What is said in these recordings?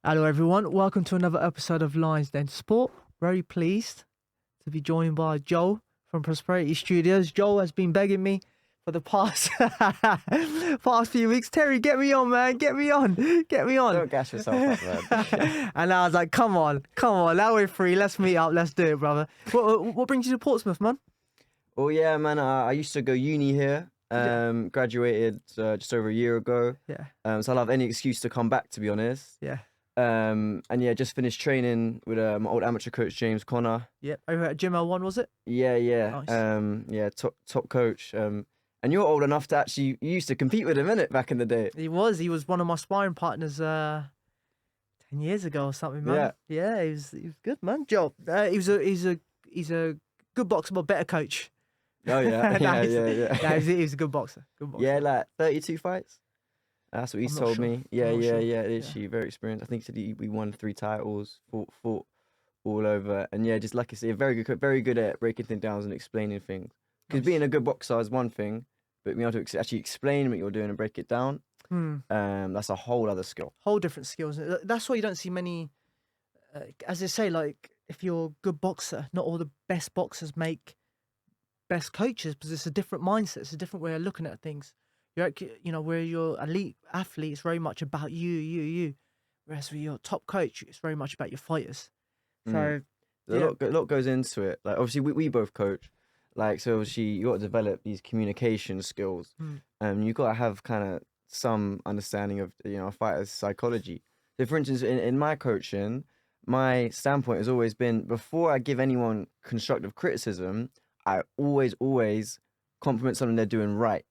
Hello, everyone. Welcome to another episode of Lions Den Sport. Very pleased to be joined by Joel from Prosperity Studios. Joel has been begging me for the past few weeks. Terry, get me on, man. Get me on. Get me on. Don't gas yourself up, man. And I was like, come on. Now we're free. Let's meet up. Let's do it, brother. What brings you to Portsmouth, man? Well, yeah, man. I used to go uni here. Graduated just over a year ago. Yeah. So I'll have any excuse to come back, to be honest. Yeah. And yeah, just finished training with my old amateur coach James Connor. Yep. Over at Gym L1, was it? Yeah. Nice. Yeah, top coach. And you're old enough to actually, you used to compete with him, innit, back in the day? He was one of my sparring partners 10 years ago or something, man. Yeah, he was good, man. Joe, he's a good boxer, but better coach. Oh yeah, yeah. He was a good boxer. Yeah, like 32 fights. That's what he's told sure. me. Yeah. Literally very experienced. I think he said we won 3 titles, fought all over, and yeah, just like I say, very good at breaking things down and explaining things. Because being a good boxer is one thing, but being able to actually explain what you're doing and break it down, that's a whole other skill. Whole different skills. That's why you don't see many. As they say, like if you're a good boxer, not all the best boxers make best coaches because it's a different mindset. It's a different way of looking at things. Where you're elite athlete, it's very much about you. Whereas with your top coach, it's very much about your fighters. So a lot goes into it. Like obviously we both coach. Like so obviously you got to develop these communication skills. You got to have kind of some understanding of a fighter's psychology. So for instance, in my coaching, my standpoint has always been before I give anyone constructive criticism, I always compliment something they're doing right.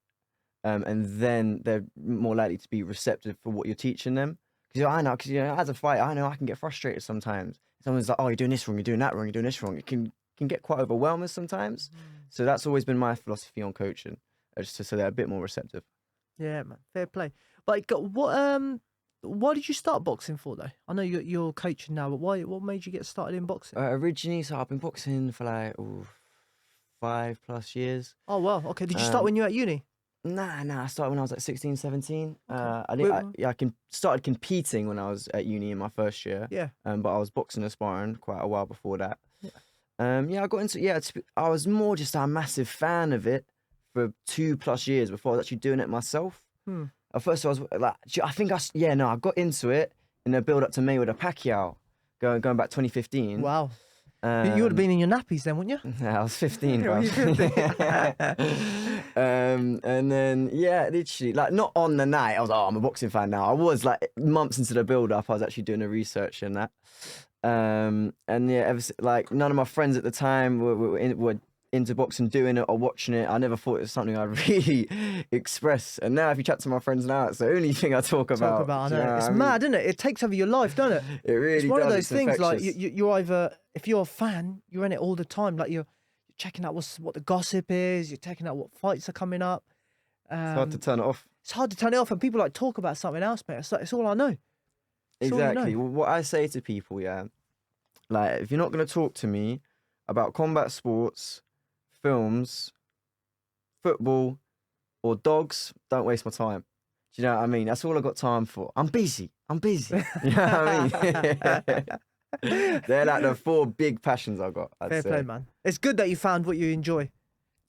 And then they're more likely to be receptive for what you're teaching them. Because as a fighter, I know I can get frustrated sometimes. Someone's like, oh, you're doing this wrong, you're doing that wrong, you're doing this wrong. It can get quite overwhelming sometimes. So that's always been my philosophy on coaching, just so they're a bit more receptive. Yeah, man, fair play. But why did you start boxing for though? I know you're coaching now, but what made you get started in boxing? Originally, so I've been boxing for like 5+ years. Oh wow, okay. Did you start when you were at uni? Nah. I started when I was like 16, 17. Okay. I started competing when I was at uni in my first year. Yeah. But I was boxing and sparring quite a while before that. Yeah. I got into I was more just a massive fan of it for 2+ years before I was actually doing it myself. At first I was like, I got into it in the build up to Mayweather Pacquiao, going back 2015. Wow. You would have been in your nappies then, wouldn't you? Yeah, I was 15, bro. And then, literally, like, not on the night, I was like, oh, I'm a boxing fan now. I was, like, months into the build-up, I was actually doing the research and that. And, yeah, none of my friends at the time were into boxing, doing it or watching it. I never thought it was something I'd really express. And now if you chat to my friends now, it's the only thing I talk about. I know. It's mad, isn't it? It takes over your life, doesn't it? It really does. It's one of those things, infectious. like, you're either, if you're a fan, you're in it all the time. Like, you're checking out what the gossip is, you're checking out what fights are coming up. It's hard to turn it off. It's hard to turn it off, and people like talk about something else, mate. It's all I know. Exactly. Well, what I say to people, like, if you're not going to talk to me about combat sports, films, football, or dogs, don't waste my time. Do you know what I mean? That's all I got time for. I'm busy. You know what I mean? They're like the 4 big passions I've got. Fair play, man. It's good that you found what you enjoy.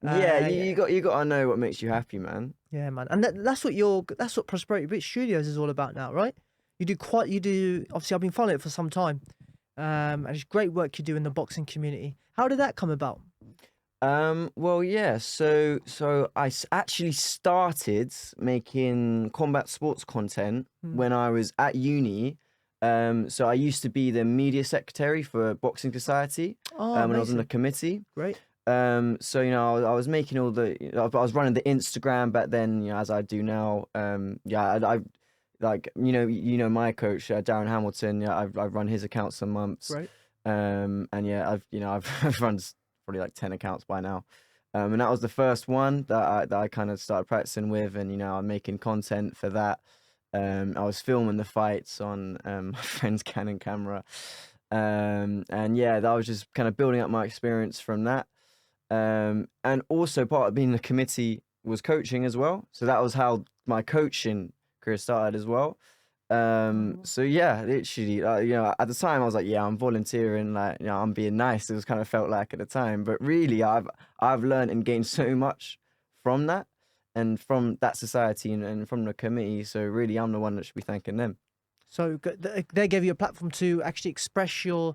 You got to know what makes you happy, man. Yeah, man. And that's what Prosperity Studios is all about now, right? You do obviously I've been following it for some time. And it's great work you do in the boxing community. How did that come about? Well, yeah, so I actually started making combat sports content when I was at uni. So I used to be the media secretary for Boxing Society when I was on the committee. Great. So I was making I was running the Instagram back then, as I do now. I like my coach Darren Hamilton. I've run his account some months. Right. And I've run probably like 10 accounts by now. And that was the first one that I kind of started practicing with, and I'm making content for that. I was filming the fights on my friend's Canon camera. That was just kind of building up my experience from that. And also part of being the committee was coaching as well. So that was how my coaching career started as well. So yeah, literally, you know, at the time I was like, yeah, I'm volunteering, like, you know, I'm being nice. It was kind of felt like at the time, but really, I've learned and gained so much from that, and from that society, and from the committee. So really, I'm the one that should be thanking them. So they gave you a platform to actually express your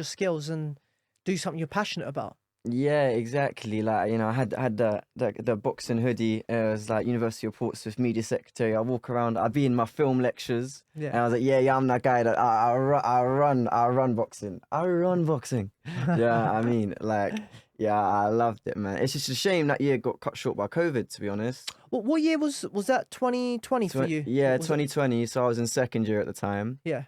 skills and do something you're passionate about. Yeah, exactly. Like, you know, I had the boxing hoodie. It was like University of Portsmouth media secretary. I walk around. I'd be in my film lectures, and Yeah. I was like, yeah, I'm that guy that I run boxing. I run boxing. Yeah, I mean, like, yeah, I loved it, man. It's just a shame that year got cut short by COVID, to be honest. What year was that? 2020 for you? Yeah, What was it? 2020. So I was in second year at the time. Yeah.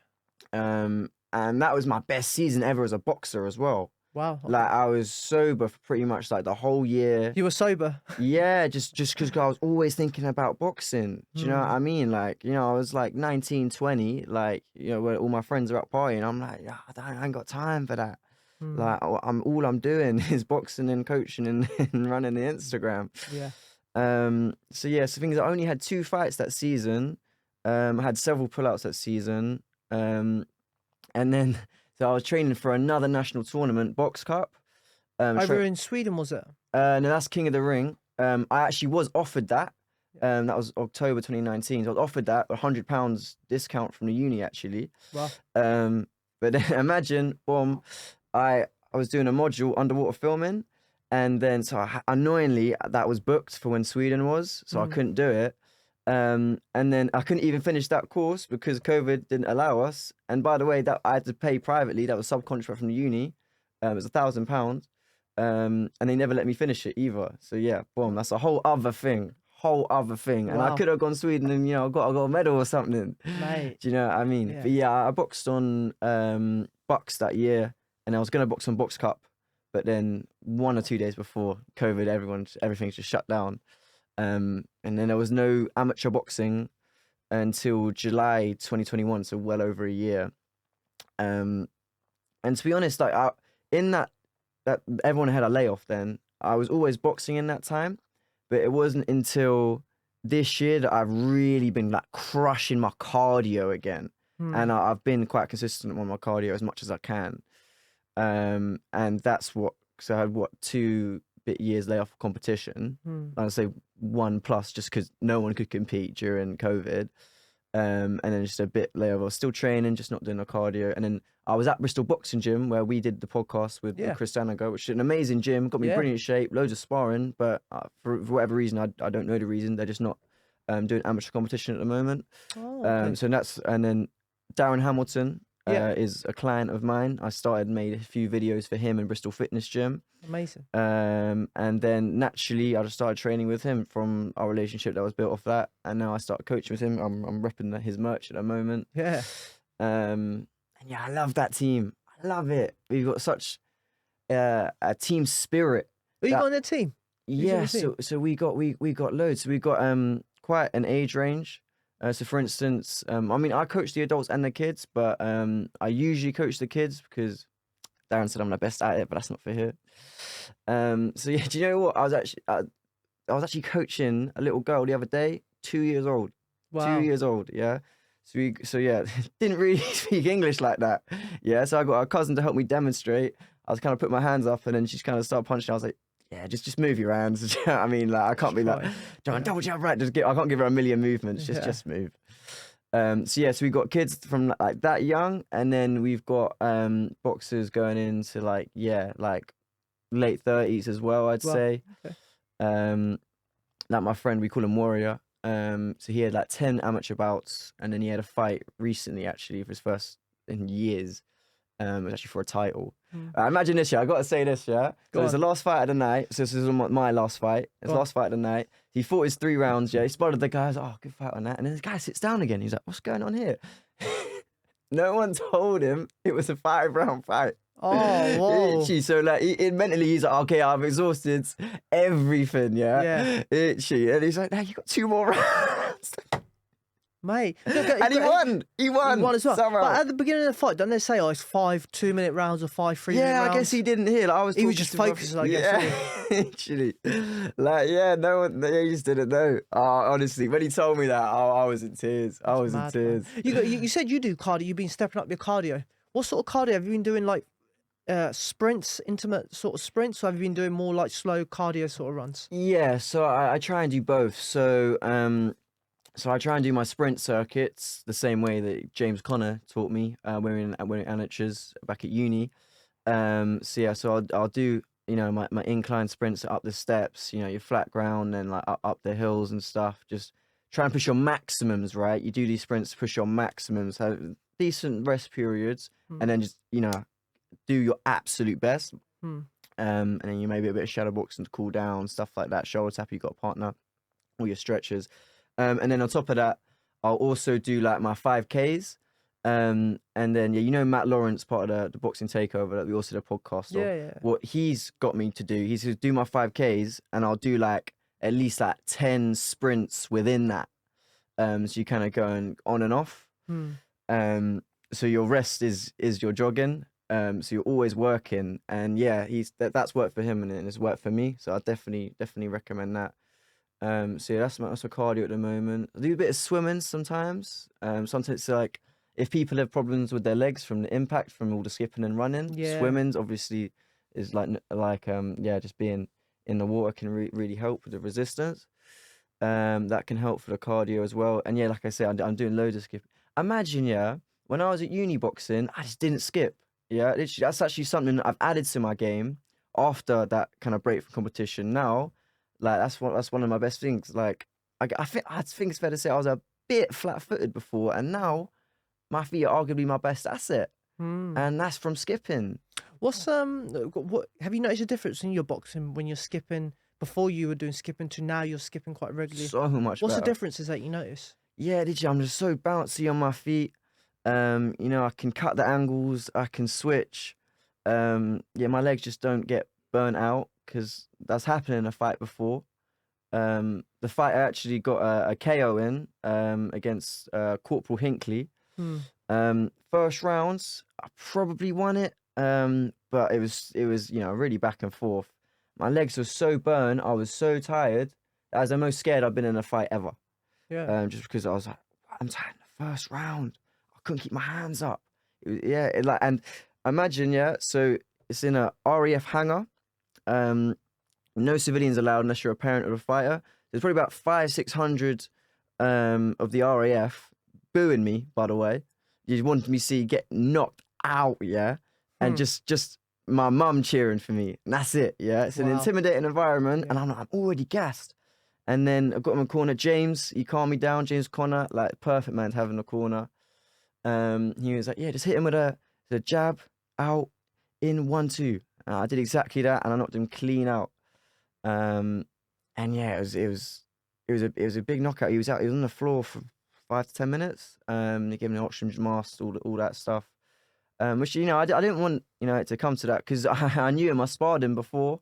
And that was my best season ever as a boxer as well. Wow. Like, I was sober for pretty much like the whole year. You were sober. Yeah, just because I was always thinking about boxing. Do you know what I mean? Like, you know, I was like 19, 20, like, you know, where all my friends are out partying. I'm like, yeah, I ain't got time for that. Like, all I'm doing is boxing and coaching and running the Instagram. Yeah. So yeah, so things, I only had 2 fights that season. I had several pullouts that season. And then, so I was training for another national tournament, Box Cup. Over in Sweden, was it? No, that's King of the Ring. I actually was offered that. That was October 2019. So I was offered that, £100 discount from the uni, actually. Wow. But then imagine, boom, I was doing a module underwater filming, and then so annoyingly that was booked for when Sweden was, so I couldn't do it. And then I couldn't even finish that course because COVID didn't allow us. And by the way, that I had to pay privately. That was subcontract from the uni. It was £1,000. And they never let me finish it either. So yeah, boom, that's a whole other thing. And I Wow. could have gone Sweden and, you know, got a medal or something. Mate. Do you know what I mean? Yeah. But yeah, I boxed on Bucks that year, and I was gonna box on Box Cup, but then 1 or 2 days before COVID, everything's just shut down. And then there was no amateur boxing until July 2021, so well over a year. And to be honest, like in that everyone had a layoff then, I was always boxing in that time, but it wasn't until this year that I've really been like crushing my cardio again. And I've been quite consistent on my cardio as much as I can. And that's so I had 2 bit years layoff of competition. I'd say 1+ just because no one could compete during COVID. And then just a bit layoff. I was still training, just not doing the cardio. And then I was at Bristol Boxing Gym where we did the podcast with Cristiano Go, which is an amazing gym, got me in brilliant shape, loads of sparring. But for whatever reason, I don't know the reason, they're just not doing amateur competition at the moment. Oh, okay. So and then Darren Hamilton is a client of mine. I made a few videos for him in Bristol Fitness Gym. Amazing. And then naturally, I just started training with him from our relationship that was built off that. And now I started coaching with him. I'm repping his merch at the moment. Yeah. And yeah, I love that team. I love it. We've got such a team spirit. Who you got on the team? Yeah, so we got loads. So we got quite an age range. So for instance, I mean, I coach the adults and the kids, but I usually coach the kids because Darren said I'm the best at it, but that's not for here. So yeah, do you know what? I was actually coaching a little girl the other day, 2 years old. Wow. 2 years old, yeah. So yeah, didn't really speak English like that. Yeah, so I got a cousin to help me demonstrate. I was kind of putting my hands up, and then she kind of started punching. I was like, yeah, just move your hands. Do you know what I mean? Like, I can't be like, double jab right. I can't give her a million movements. Just move. So we got kids from like that young, and then we've got boxers going into like late 30s as well, I'd say. Okay. Like my friend, we call him Warrior. So he had like 10 amateur bouts, and then he had a fight recently, actually, for his first in years. It was actually for a title. Imagine this, yeah. I got to say this, yeah. So it's the last fight of the night. So this is my last fight. It's the last fight of the night. He fought his 3 rounds, yeah. He spotted the guy. I was like, oh, good fight on that. And then the guy sits down again. He's like, what's going on here? No one told him it was a 5-round fight. Oh, whoa. Itchy. So like, mentally, he's like, okay, I've exhausted everything, yeah. Itchy. And he's like, no, you got 2 more rounds. Mate. And he won. He won. He won as well. Somehow. But at the beginning of the fight, don't they say, it's 5 2-minute rounds or 5 3-minute rounds? Yeah, I guess he didn't hear. Like, He was just focused, I guess. Yeah, actually. Like, yeah, no one, they just didn't know. Honestly, when he told me that, I was in tears. I was in tears. You said you do cardio. You've been stepping up your cardio. What sort of cardio have you been doing? Like sprints, intimate sort of sprints, or have you been doing more like slow cardio sort of runs? Yeah, so I try and do both. So I try and do my sprint circuits the same way that James Conner taught me when we were in amateurs back at uni. So I'll do, you know, my incline sprints up the steps, you know, your flat ground and like up the hills and stuff. Just try and push your maximums, right? You do these sprints to push your maximums, have decent rest periods, and then just, you know, do your absolute best. And then you maybe a bit of shadow boxing to cool down, stuff like that. Shoulder tap, you got a partner, all your stretches. And then on top of that, I'll also do like my 5Ks. And then, yeah, you know, Matt Lawrence, part of the Boxing Takeover that we also did a podcast of. Yeah. What he's got me to do, he's to do my 5Ks and I'll do like at least like 10 sprints within that. So you kind of going on and off. So your rest is your jogging. So you're always working, and yeah, that's worked for him and it's worked for me. So I definitely recommend that. So yeah, that's my cardio at the moment. I do a bit of swimming sometimes. Sometimes it's like if people have problems with their legs from the impact from all the skipping and running, swimming obviously is just being in the water can really help with the resistance. That can help for the cardio as well. And yeah, like I say, I'm doing loads of skipping. Imagine, yeah, when I was at uni boxing, I just didn't skip. Yeah, literally, that's actually something that I've added to my game after that kind of break from competition. Now, like that's one of my best things. Like I think it's fair to say I was a bit flat-footed before, and now my feet are arguably my best asset, and that's from skipping. What have you noticed a difference in your boxing when you're skipping? Before you were doing skipping to now you're skipping quite regularly. So much. What's better. the differences that you notice? Yeah, literally, I'm just so bouncy on my feet. You know, I can cut the angles, I can switch. Yeah, my legs just don't get burnt out because that's happened in a fight before. The fight I actually got a KO in against Corporal Hinckley. First rounds, I probably won it, but it was you know really back and forth. My legs were so burnt, I was so tired. That was the most scared I've been in a fight ever. Yeah. Just because I was like, I'm tired in the first round. I couldn't keep my hands up. And imagine, yeah, so it's in a RAF hangar. No civilians allowed unless you're a parent of a fighter. There's probably about 500-600 of the RAF booing me, by the way. You wanted me to see get knocked out, yeah? And just my mum cheering for me. And that's it, yeah? It's an intimidating environment, and I'm already gassed. And then I've got him in the corner. James, he calmed me down. James Conner, like perfect man to have in the corner. He was like, yeah, just hit him with a jab, out, in, 1-2. I did exactly that, and I knocked him clean out. And yeah, it was a big knockout. He was on the floor for 5 to 10 minutes. They gave me an oxygen mask, all that stuff. Which, you know, I didn't want, you know, it to come to that because I knew him. I sparred him before.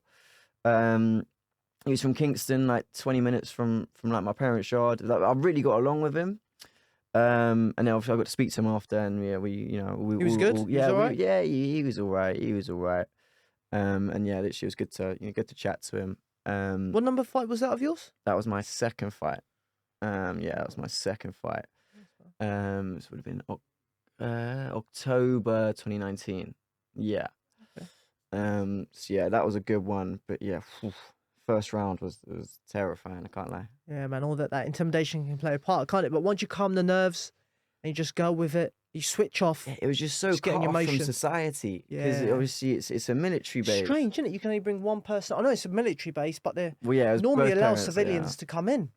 He was from Kingston, like 20 minutes from like my parents' yard. Like, I really got along with him. And then obviously I got to speak to him after, and yeah, he was good. He was all right? He was all right. He was all right. And yeah, literally it was good to chat to him. What number fight was that of yours? That was my second fight. Yeah, that was my second fight. This would have been October 2019. Yeah. Okay. So yeah, that was a good one. But yeah, first round was terrifying. I can't lie. Yeah, man. All that intimidation can play a part, can't it? But once you calm the nerves and you just go with it, you switch off. Yeah, it was just so cut off from society because obviously it's a military base. Strange, isn't it? You can only bring one person. I know it's a military base, but they normally allow parents, civilians to come in.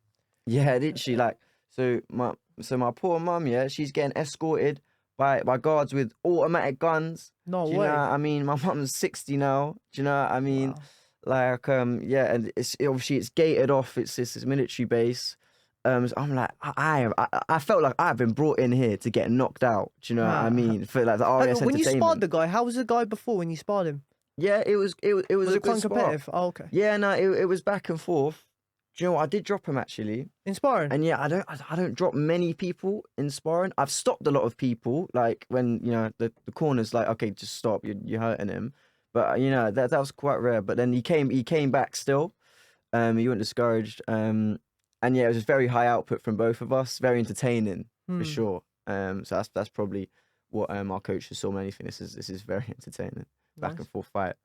Yeah, literally. Like so my poor mum, yeah, she's getting escorted by guards with automatic guns. No way. You know what I mean? My mum's 60 now. Do you know what I mean? Wow. Like yeah, and obviously it's gated off. It's this military base. So I'm like, I felt like I've been brought in here to get knocked out. Do you know what I mean? For like the RAS when you entertainment. sparred the guy, how was the guy before when you sparred him? Yeah, it was Was a it quite good spar. competitive? Oh, okay. Yeah, no, it was back and forth. Do you know what? I did drop him actually. Inspiring. And yeah, I don't drop many people in sparring. I've stopped a lot of people, like when, you know, the corner's like, okay, just stop, you're hurting him. But you know, that was quite rare. But then he came back still. He wasn't discouraged. And yeah, it was just very high output from both of us. Very entertaining for sure. So that's probably what our coaches saw. Anything. This is very entertaining. Back and forth fight.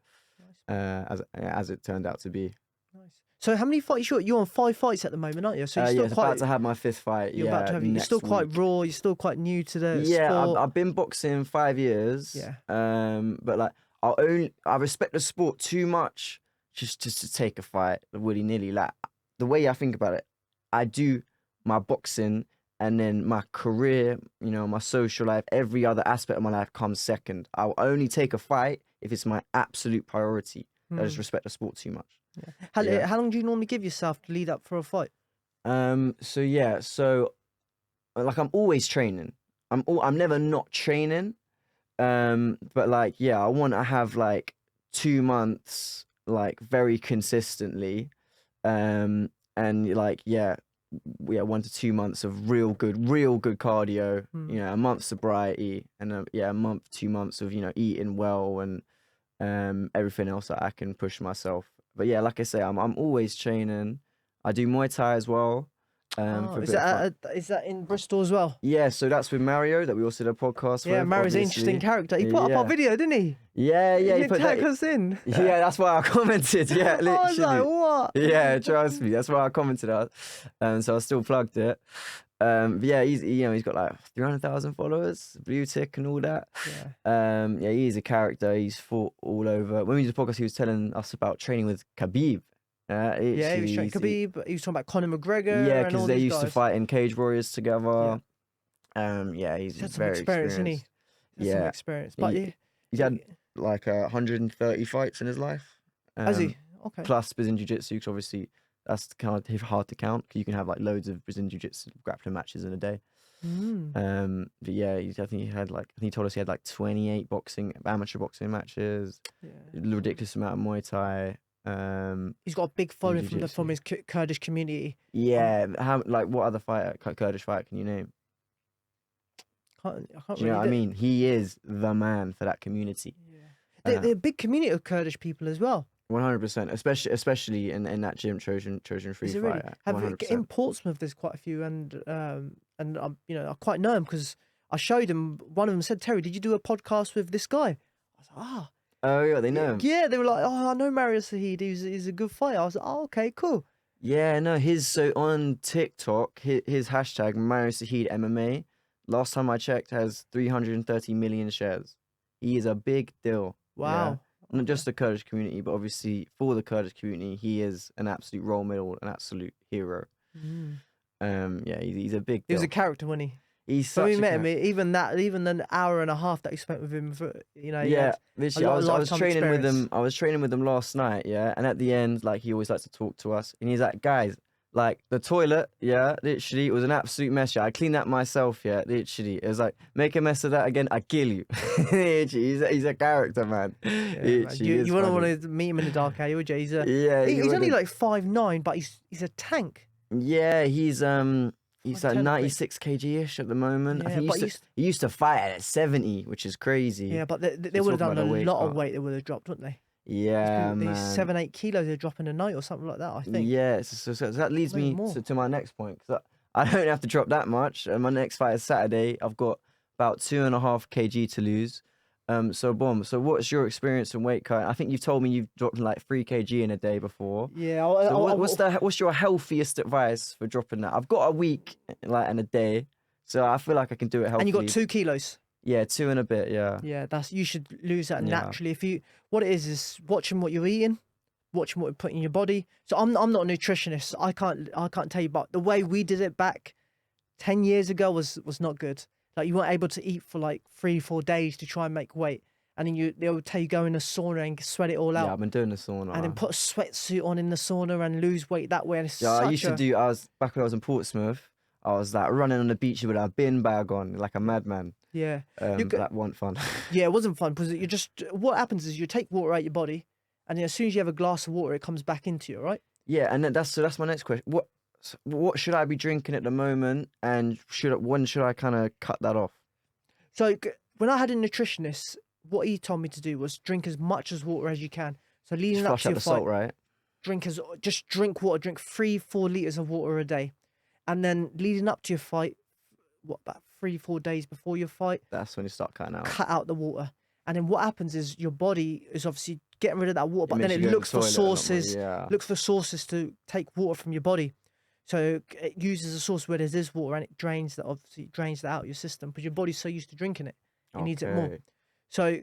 As it turned out to be. Nice. So how many fights you're on? 5 fights at the moment, aren't you? So you're still about to have my 5th fight. You're about to have. You're still quite raw. You're still quite new to the sport. I've been boxing 5 years. Yeah. But like I respect the sport too much just to take a fight willy nilly. Like the way I think about it, I do my boxing and then my career, you know, my social life, every other aspect of my life comes second. I'll only take a fight if it's my absolute priority. I just respect the sport too much. Yeah. How long do you normally give yourself to lead up for a fight? So like I'm always training. I'm never not training. But like, yeah, I want to have like 2 months, like very consistently. And like, 1 to 2 months of real good cardio, you know, a month sobriety, and a month, 2 months of, you know, eating well and everything else that I can push myself. But yeah, like I say, I'm always training. I do Muay Thai as well. Is that in Bristol as well? Yeah, so that's with Mario that we also did a podcast with. Yeah, Mario's an interesting character. He put up our video, didn't he? Yeah. He put tag us in. Yeah, that's why I commented. Yeah, literally. I was like, what? Yeah, trust me. That's why I commented on. So I still plugged it. But yeah, he's got like 300,000 followers, blue tick and all that. Yeah. He's a character. He's fought all over. When we did the podcast, he was telling us about training with Khabib. He was training Khabib. He was talking about Conor McGregor. Yeah, because they used to fight in Cage Warriors together. He's had some very experience, isn't he? Some experience, but he's had like 130 fights in his life. Has he? Okay. Plus Brazilian Jiu-Jitsu, because obviously that's kind of hard to count. Because you can have like loads of Brazilian Jiu-Jitsu grappling matches in a day. But yeah, I think he told us he had like 28 amateur boxing matches. Ridiculous amount of Muay Thai. He's got a big following from his Kurdish community. Yeah, what other Kurdish fighter can you name? I can't Do you know what I mean? He is the man for that community. Yeah, they're a big community of Kurdish people as well. 100%, especially in that gym, Trojan Free Fight. Really? In Portsmouth, there's quite a few, and you know, I quite know him because I showed him. One of them said, "Terry, did you do a podcast with this guy?" I was like, Oh yeah, they know him. Yeah, they were like, "Oh, I know Mario Sahid. He's a good fighter." I was like, "Oh, okay, cool." Yeah, no, so on TikTok, his hashtag Mario Sahid MMA. Last time I checked, has 330 million shares. He is a big deal. Wow. Yeah? Not just the Kurdish community, but obviously for the Kurdish community, he is an absolute role model, an absolute hero. He's a big deal. He was a character, wasn't he? He's so we met him. Even the hour and a half that you spent with him, literally, I was training with him. I was training with him last night, and at the end, like he always likes to talk to us, and he's like, guys, like the toilet, literally, it was an absolute mess. I cleaned that myself, literally. It was like, make a mess of that again, I kill you. he's a character, man. You wouldn't want to meet him in the dark alley, would you? He's only like 5'9", but he's a tank. Yeah, he's like 96 kg-ish at the moment. I think he used to fight at 70, which is crazy. Yeah, but they would have done a lot of weight. They would have dropped, wouldn't they? Yeah, man. These 7-8 kilos they're dropping a night or something like that, I think. Yeah, so that leads me to my next point, because I don't have to drop that much. My next fight is Saturday. I've got about 2.5 kg to lose. So what's your experience in weight cutting? I think you've told me you've dropped like 3 kg in a day before. Yeah. What's your healthiest advice for dropping that? I've got a week and a day, so I feel like I can do it healthily. And you got 2 kilos. Yeah, 2 and a bit. Yeah. Yeah, you should lose that naturally. What it is watching what you're eating, watching what you put in your body. So I'm not a nutritionist. I can't tell you, but the way we did it back 10 years ago was not good. Like you weren't able to eat for like 3-4 days to try and make weight, and then they would tell you go in the sauna and sweat it all out. Yeah, I've been doing the sauna. And then put a sweatsuit on in the sauna and lose weight that way. And I used to do. I was back when I was in Portsmouth. I was like running on the beach with a bin bag on, like a madman. Yeah, that wasn't fun. Yeah, it wasn't fun because what happens is you take water out your body, and then as soon as you have a glass of water, it comes back into you, right? Yeah, and that's my next question. What should I be drinking at the moment, and when should I kind of cut that off? So when I had a nutritionist, what he told me to do was drink as much as water as you can. So Just leading up flush to out your the fight, salt, right? just drink water, drink 3-4 liters of water a day, and then leading up to your fight, about 3-4 days before your fight, That's when you start cutting out. cut out the water. And then what happens is your body is obviously getting rid of that water, but then makes it you go to looks the for toilet a lot more, sources, yeah. to take water from your body. So it uses a source where there's water, and it drains that out of your system, because your body's so used to drinking it, it needs it more. Okay. So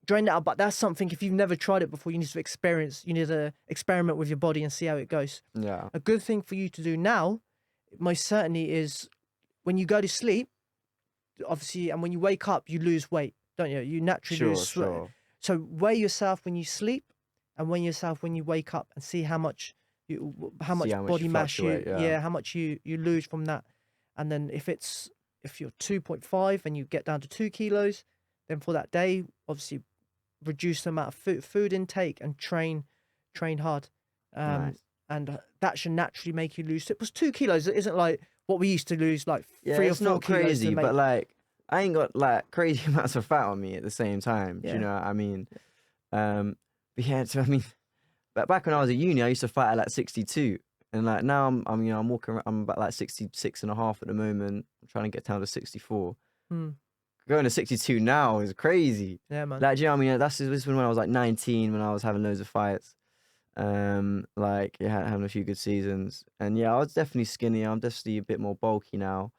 drain that out. But that's something, if you've never tried it before, you need to experiment with your body and see how it goes. Yeah. A good thing for you to do now, most certainly, is when you go to sleep, obviously, and when you wake up, you lose weight, don't you? You naturally lose sweat. Sure. So weigh yourself when you sleep, and weigh yourself when you wake up, and see how much body you mass fluctuate, yeah. how much you lose from that. And then if you're 2.5 and you get down to 2 kilos, then for that day, obviously reduce the amount of food intake and train hard. Nice. And that should naturally make you lose. It was 2 kilos. It isn't like what we used to lose, like 3 or 4 it's not kilos. crazy, but like I ain't got like crazy amounts of fat on me at the same time. Do you Yeah. know what I mean? But yeah, so I mean, but back when I was at uni, I used to fight at like 62, and like now I'm walking around, I'm about like 66.5 at the moment. I'm trying to get down to 64. Going to 62 now is crazy. Yeah, man. Like, do you know what I mean? This was when I was like 19, when I was having loads of fights. Like, yeah, having a few good seasons. And yeah, I was definitely skinny. I'm definitely a bit more bulky now.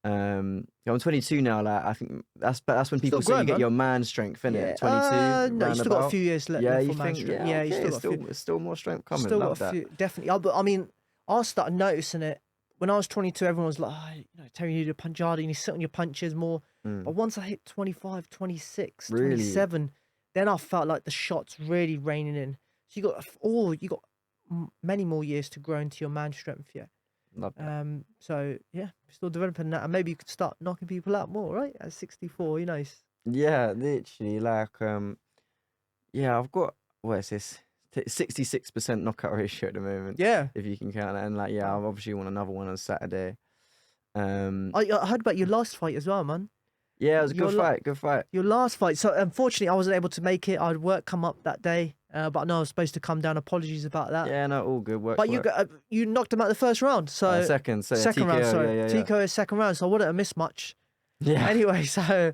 I'm 22 now. Like, I think that's when people say growing, you get man. your man strength, innit? Yeah. 22. No, you still got a few years left. Yeah, for you man think? strength. Yeah, you okay, still got a few. still more strength coming. Still Love got a that. few, definitely. But I mean, I started noticing it when I was 22. Everyone was like, Terry, you need to punch harder, you need to sit on your punches more. But once I hit 25, 26, Really? 27, then I felt like the shots really raining in. So you got many more years to grow into your man strength. Yeah. Love that. So yeah, still developing that, and maybe you could start knocking people out more, right? At 64, nice. Yeah, literally, like, yeah, I've got, what is this? 66% knockout ratio at the moment. Yeah. If you can count that. And like, yeah, I obviously want another one on Saturday. I heard about your last fight as well, man. Yeah, it was a good fight. Your last fight. So unfortunately, I wasn't able to make it. I had work come up that day, but I know I was supposed to come down. Apologies about that. Yeah, no, all good. But you knocked him out the first round. So second second round. TKO, Sorry, yeah. TKO is second round. So I wouldn't have missed much. Yeah. Anyway, so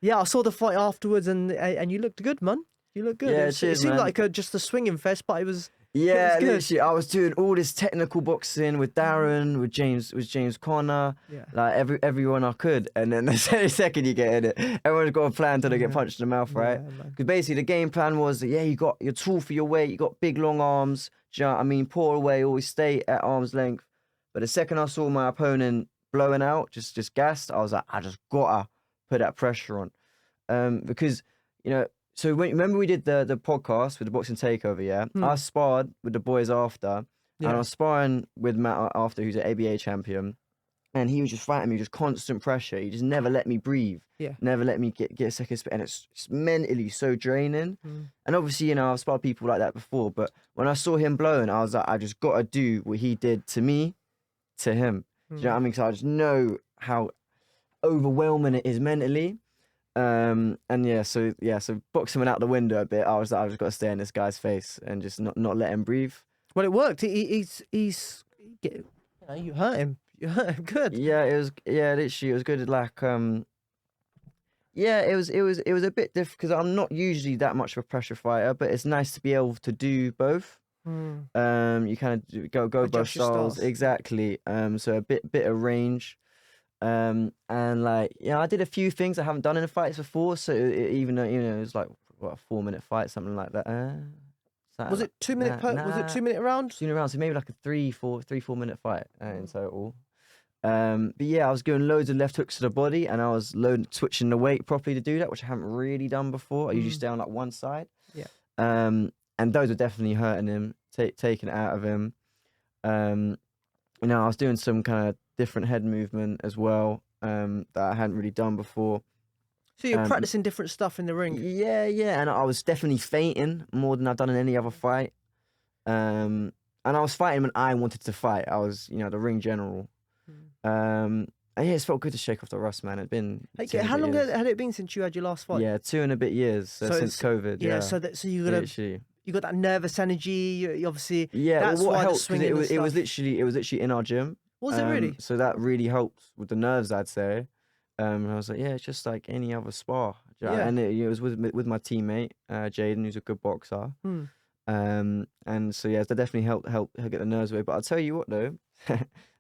yeah, I saw the fight afterwards, and you looked good, man. You look good. Yeah, it cheers, seemed man. like just a swinging fest, but it was. Yeah, good. literally, I was doing all this technical boxing with Darren, with James Conner, Yeah. like everyone I could, and then the second you get in it, everyone's got a plan until they get punched in the mouth, right? Because basically the game plan was that, yeah, you're tall for your weight, you got big long arms, do you know what I mean? Pull away, always stay at arm's length. But the second I saw my opponent blowing out, just gassed, I was like, I just gotta put that pressure on, because So remember we did the podcast with the Boxing Takeover, yeah? I sparred with the boys after, and I was sparring with Matt after, who's an ABA champion, and he was just fighting me, just constant pressure. He just never let me breathe, never let me get a second spit, and it's mentally so draining. And obviously, I've sparred people like that before, but when I saw him blowing, I was like, I just got to do what he did to me, to him. Do you know what I mean? Because I just know how overwhelming it is mentally. So boxing went out the window a bit. I was like, I've just got to stay in this guy's face and just not let him breathe. Well, it worked. You hurt him. You hurt him good. Yeah, literally, it was good. Like, it was a bit different because I'm not usually that much of a pressure fighter, but it's nice to be able to do both. You kind of go both styles. Exactly. So a bit of range. And like, I did a few things I haven't done in fights before. So even though, it was like, what, a 4-minute fight, something like that. Was it 2 minute was it 2 minute round? 2 minute round. So maybe like a 3-4 minute fight in total. But yeah, I was doing loads of left hooks to the body, and I was switching the weight properly to do that, which I haven't really done before. I usually stay on like one side. Yeah. And those were definitely hurting him, taking it out of him. I was doing some kind of different head movement as well, that I hadn't really done before. So you're practicing different stuff in the ring? Yeah, and I was definitely feinting more than I've done in any other fight. And and I was fighting when I wanted to fight. I was, the ring general. And yeah, it's felt good to shake off the rust, man. It'd been Like, 2 and a how bit long years. had it been since you had your last fight? Yeah, 2 and a bit years since COVID. Yeah, Yeah, so you got literally. you got that nervous energy. You obviously Yeah, that's well, what why the helped because swinging and it was stuff. literally in our gym. Was it really? So that really helped with the nerves, I'd say. And I was like, yeah, it's just like any other spar. Yeah. And it was with my teammate, Jaden, who's a good boxer. And so yeah, that definitely helped get the nerves away. But I'll tell you what though.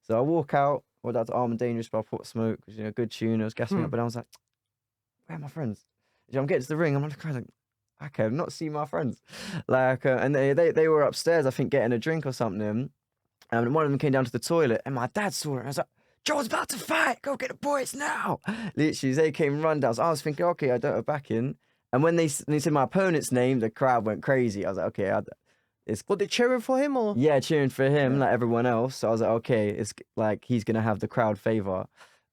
So I walk out, went out to Arm and Dangerous by Port Smoke, good tune. I was gassing up, but I was like, where are my friends? I'm getting to the ring. I'm like, I can not see my friends. Like, and they were upstairs, I think, getting a drink or something. And one of them came down to the toilet, and my dad saw it. And I was like, Joel's about to fight. Go get the boys now. Literally, they came run down. So I was thinking, okay, I don't go back in. And when they said my opponent's name, the crowd went crazy. I was like, okay, were they cheering for him or? Yeah, cheering for him like everyone else. So I was like, okay, it's like he's gonna have the crowd favor.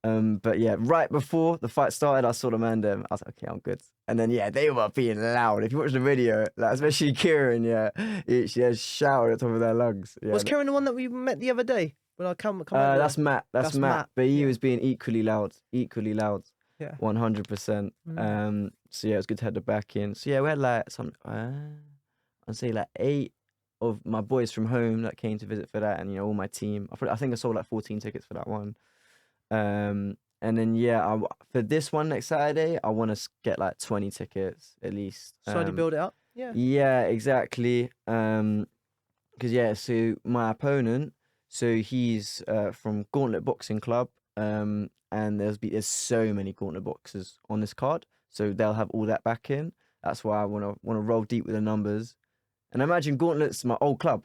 But yeah, right before the fight started, I saw the man them. I was like, okay, I'm good. And then yeah, they were being loud. If you watch the video, like especially Kieran, she has shouted at the top of their lungs. Yeah, was Kieran the one that we met the other day? When I come that's Matt. That's Matt. But he yeah. was being equally loud. Yeah. 100%. So yeah, it was good to have the back in. So yeah, we had like I'd say like 8 of my boys from home that came to visit for that, and all my team. I think I sold like 14 tickets for that one. And then yeah, for this one next Saturday, I want to get like 20 tickets at least. Slowly build it up. Yeah. Yeah, exactly. Because yeah, so my opponent, so he's from Gauntlet Boxing Club. And there's so many Gauntlet boxers on this card, so they'll have all that back in. That's why I want to roll deep with the numbers. And imagine Gauntlet's my old club.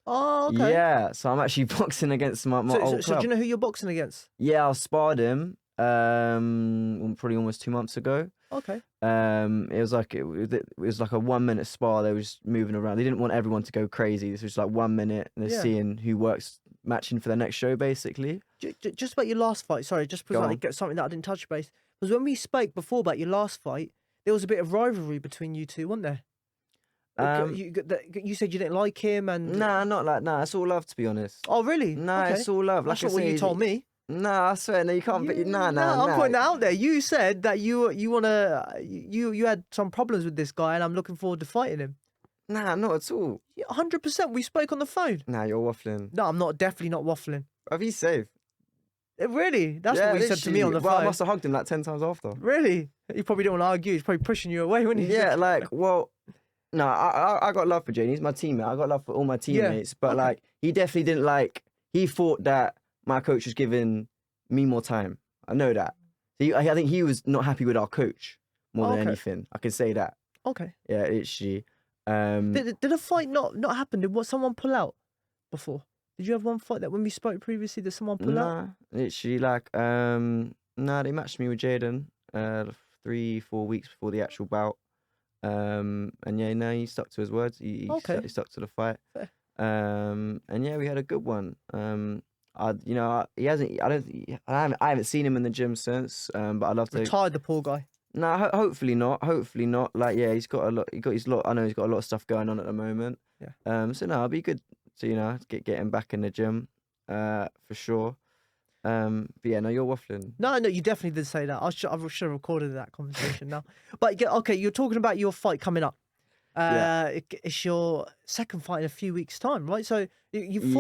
Oh, okay. Yeah, so I'm actually boxing against my old club. So do you know who you're boxing against? Yeah, I sparred him probably almost 2 months ago. Okay. It was like a 1 minute spar. They were just moving around. They didn't want everyone to go crazy. This was like 1 minute, and they're seeing who works matching for the next show, basically. Just about your last fight. Sorry, just because I get something that I didn't touch base. Because when we spoke before about your last fight, there was a bit of rivalry between you two, wasn't there? You said you didn't like him, and nah, not like it's all love, to be honest. Oh, really? Nah, it's all love. That's not what you told me. Nah, I swear, no, you can't. I'm putting that out there. You said that you had some problems with this guy, and I'm looking forward to fighting him. Nah, not at all. 100%. We spoke on the phone. Nah, you're waffling. No, I'm not. Definitely not waffling. Have you safe? Really? That's what he said to me on the phone. I must have hugged him like 10 times after. Really? He probably didn't want to argue. He's probably pushing you away, wouldn't he? Yeah, like, well, no, I got love for Jane. He's my teammate. I got love for all my teammates. But like, he definitely didn't like. He thought that my coach was giving me more time. I know that. I think he was not happy with our coach more than anything. I can say that. Okay. Yeah, literally. Did a fight not happen? Did someone pull out before? Did you have one fight that when we spoke previously, did someone pull out? Nah, literally, like, they matched me with Jaden 3-4 weeks before the actual bout. And yeah, no, he stuck to his words. He stuck to the fight. Fair. And yeah, we had a good one. He hasn't. I haven't seen him in the gym since. But I'd love to. Retired, the poor guy. Nah, hopefully not. Hopefully not. Like, yeah, he's got a lot. I know he's got a lot of stuff going on at the moment. Yeah. So no, it'll be good to get him back in the gym. For sure. But yeah, no, you're waffling. No, you definitely did say that. I should have recorded that conversation now. But okay, you're talking about your fight coming up. It's your second fight in a few weeks' time, right? So you've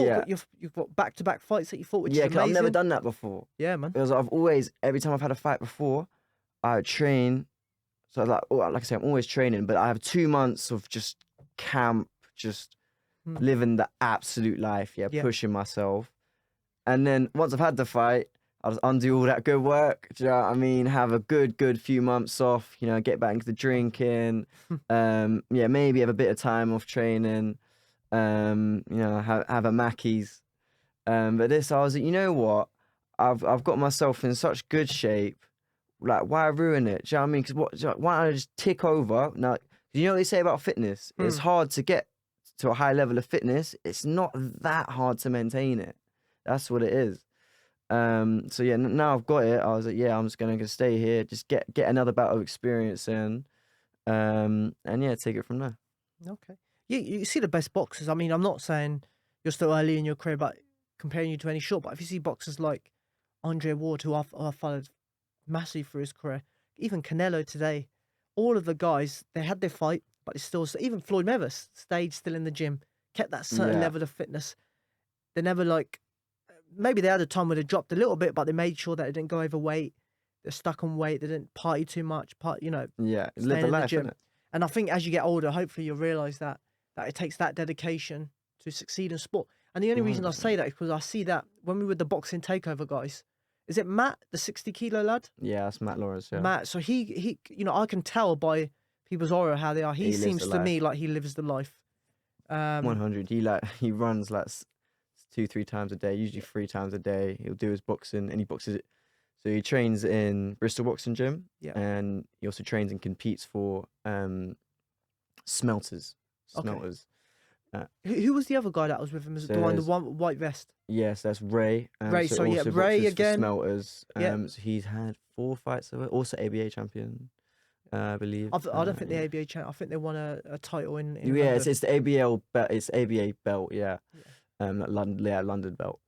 got back-to-back fights that you fought, which is amazing. I've never done that before. Yeah, man. Because every time I've had a fight before, I would train. So like I say, I'm always training, but I have 2 months of just camp, just living the absolute life, pushing myself. And then once I've had the fight, I'll just undo all that good work. Do you know what I mean? Have a good few months off, get back into the drinking. Maybe have a bit of time off training. Have a Mackey's. But this, I was like, you know what? I've got myself in such good shape. Like, why ruin it? Do you know what I mean? Because why don't I just tick over? Now, you know what they say about fitness? It's hard to get to a high level of fitness. It's not that hard to maintain it. That's what it is. So yeah, now I've got it. I was like, yeah, I'm just gonna stay here, just get another bout of experience in, and yeah, take it from there. Okay. You see the best boxers. I mean, I'm not saying you're still early in your career, but comparing you to any short. But if you see boxers like Andre Ward, who I've followed massively through his career, even Canelo today, all of the guys, they had their fight, but it's still, even Floyd Mayweather stayed still in the gym, kept that certain Yeah. level of fitness. They never maybe they had a time where they dropped a little bit, but they made sure that they didn't go overweight. They're stuck on weight. They didn't party too much. Yeah, live Staying the in the life, gym. innit? And I think as you get older, hopefully you'll realise that it takes that dedication to succeed in sport. And the only reason I 100%. say that is because I see that when we were the boxing takeover guys, is it Matt, the 60-kilo lad? Yeah, that's Matt Lawrence. Yeah, Matt. So he, I can tell by people's aura how they are. He He lives seems the to me life. like he lives the life. 100. He runs like 2-3 times a day, usually 3 times a day. He'll do his boxing, and he boxes it. So he trains in Bristol Boxing Gym, Yeah. and he also trains and competes for Smelters. Okay. Smelters. Who was the other guy that was with him? Was it the one, the There's- one white vest? Yes, that's Ray. Ray, so yeah, also Ray boxes for again. Smelters. Yeah. So he's had 4 fights of it. Also ABA champion, I believe. I don't think the ABA champ. I think they won a title in Yeah, London. it's the ABL belt. It's ABA belt. Yeah. Yeah. That London belt.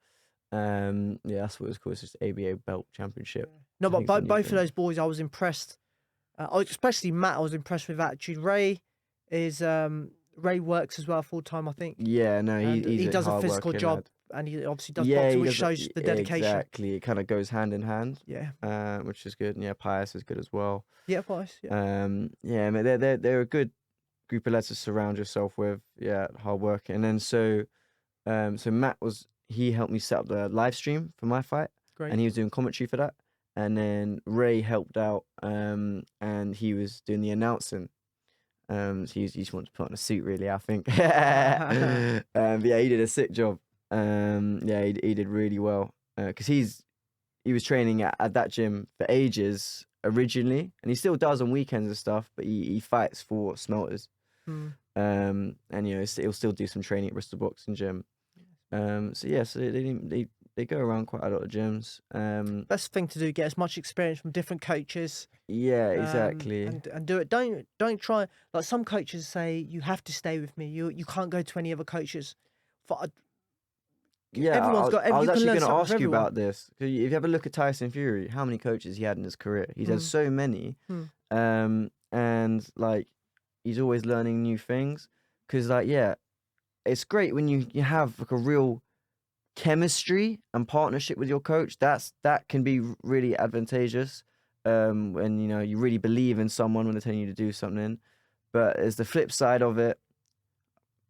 Yeah, that's what it was called. It's just ABA belt championship. No, I but think it's a new both of thing. those boys, I was impressed. Especially Matt, I was impressed with attitude. Ray works as well full time, I think. Yeah, no, And he's he a does a physical hard-working job, lad. and he obviously does Yeah, boxing, he which does shows the dedication. Exactly, it kind of goes hand in hand. Yeah, Which is good. And yeah, Pius is good as well. yeah, boys. Yeah. Yeah, man, they're a good group of lads to surround yourself with. Yeah, hard work. And then so Matt he helped me set up the live stream for my fight, Great. and he was doing commentary for that. And then Ray helped out, and he was doing the announcing. So he just wanted to put on a suit, really, I think. But yeah, he did a sick job. Yeah, he did really well, because he was training at that gym for ages originally, and he still does on weekends and stuff. But he fights for Smelters, and he'll still do some training at Bristol Boxing Gym. So yeah, so they go around quite a lot of gyms. Best thing to do, get as much experience from different coaches. Yeah, exactly. And do it. Don't try, like some coaches say you have to stay with me. You can't go to any other coaches. Yeah, everyone's got. I was you can actually learn going to something ask from you everyone. about this. 'Cause if you ever look at Tyson Fury, how many coaches he had in his career? He's had so many, and like he's always learning new things. Because like, yeah, it's great when you have like a real chemistry and partnership with your coach. That can be really advantageous. When you really believe in someone when they're telling you to do something. But as the flip side of it,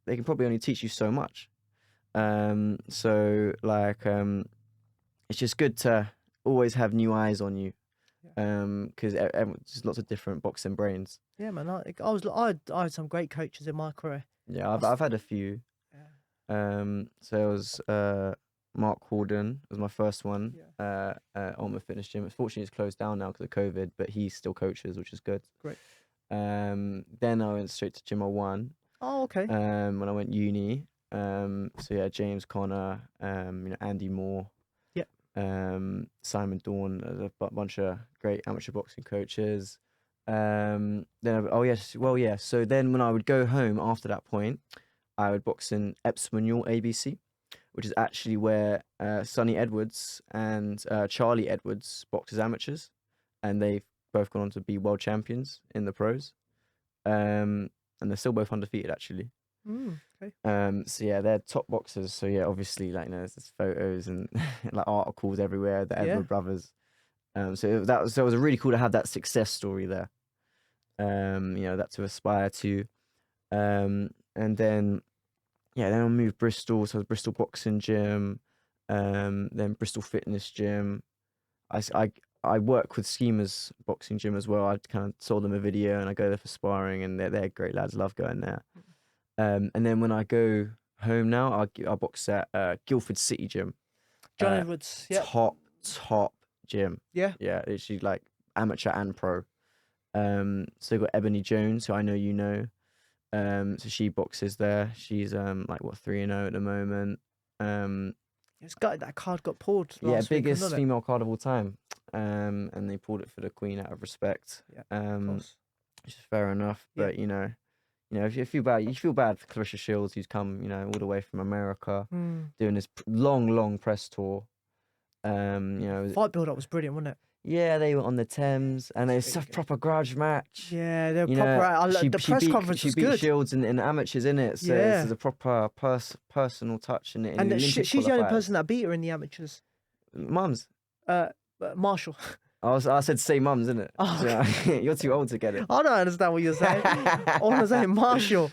they can probably only teach you so much. So like, it's just good to always have new eyes on you, because there's lots of different boxing brains. Yeah, man. I had some great coaches in my career. Yeah, I've had a few. So it was Mark Horden was my first one. On the fitness gym. Fortunately, it's closed down now because of COVID, but he still coaches, which is good. Great. Then I went straight to Gym 01. Oh, okay. When I went uni. So yeah, James Conner, Andy Moore. Yep. Simon Dawn, a bunch of great amateur boxing coaches. So then when I would go home after that point, I would box in Epsom ABC, which is actually where Sonny Edwards and Charlie Edwards box as amateurs, and they've both gone on to be world champions in the pros. And they're still both undefeated, actually. Okay. So yeah, they're top boxers. So yeah, obviously, like, there's photos and like articles everywhere. The Edward brothers. So that was really cool to have that success story there. That to aspire to. And then I moved Bristol. So it was Bristol Boxing Gym. Then Bristol Fitness Gym. I work with Schemers Boxing Gym as well. I kind of saw them a video, and I go there for sparring, and they're great lads. Love going there. And then when I go home now, I box at Guildford City Gym. John Edwards. Yeah. Top gym. Yeah. Yeah, literally like amateur and pro. So we've got Ebony Jones, who I know you know. So she boxes there. She's 3-0 at the moment. That card got pulled. Yeah, last week, biggest wasn't it? female card of all time. And they pulled it for the Queen out of respect. Yeah, of course. Which is fair enough. Yeah. But you know, if you feel bad for Clarissa Shields, who's come, you know, all the way from America, Mm. doing this long press tour. You know, Fight build-up was brilliant, wasn't it? yeah, they were on the Thames, and It's it's a really good. proper grudge match. Yeah, they're You proper. know, The press conference she was beat good. Shields in amateurs, in it. So Yeah. this is a proper personal touch in the And Olympic she's the only qualifiers. person that beat her in the amateurs. Mums. Marshall. I said say mums, isn't it? Oh, So, you're too old to get it. I don't understand what you're saying. All I'm saying, Marshall.